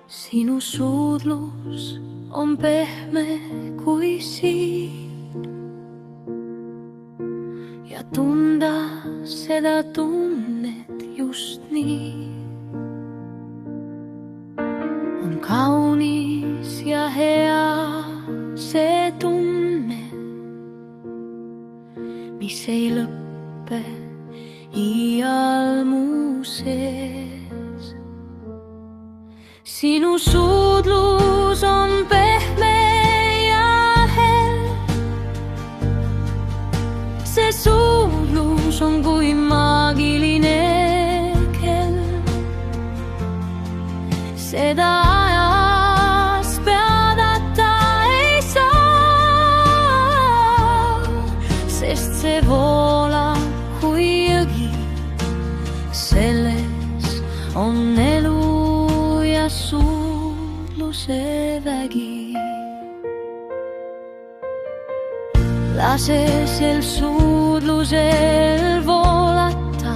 Sinu suudlus on pehme kui siin ja tunda seda tunnet just nii. On kaunis ja hea see tunne, mis ei lõppe iial mu sees. Sinu suudlus on pehme ja hell, see suudlus on kui maagiline kell. Seda ajas peadata ei saa, sest see voolab kui jõgi. Selles on elu ja suudluse vägi. Lase sel suudlusel voolata,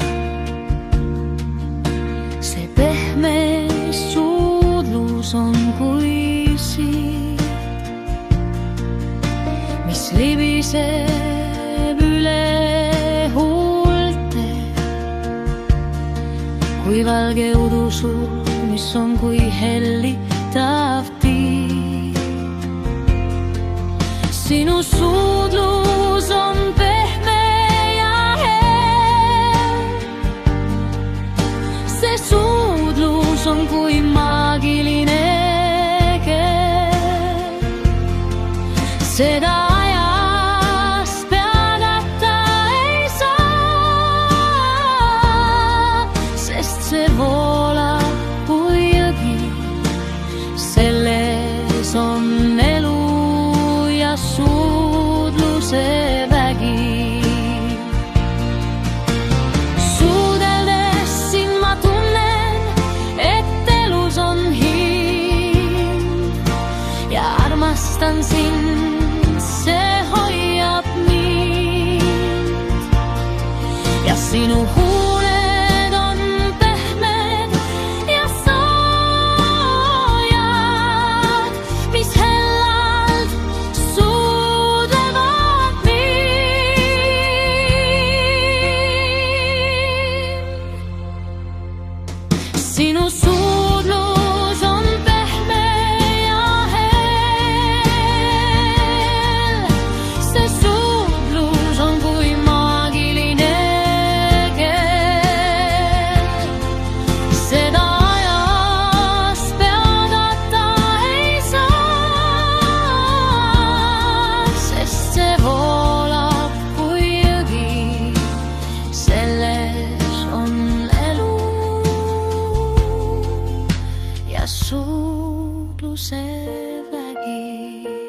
see pehme suudlus on kui siid, mis libiseb üle huulte kui valge udusuur, mis on kui hellitav tiib. Sinu suudlus on pehme ja hell, see suudlus on kui maagiline kell. Seda ajas peadata ei saa, sest see voolab kui jõgi. Selles on elu ja suudluse vägi. Suudeldes sind ma tunnen, et elus on hind ja armastan sind, see hoiab mind. Ja sinu huuled on pehmed ja soojad, mis hellalt suudlevad mind. Sinu suudlus on pehme ja hell, see suudlus on kui maagiline kell. Seda ajas peadata ei saa, sest see voolab kui jõgi. Selles on elu ja suudluse vägi.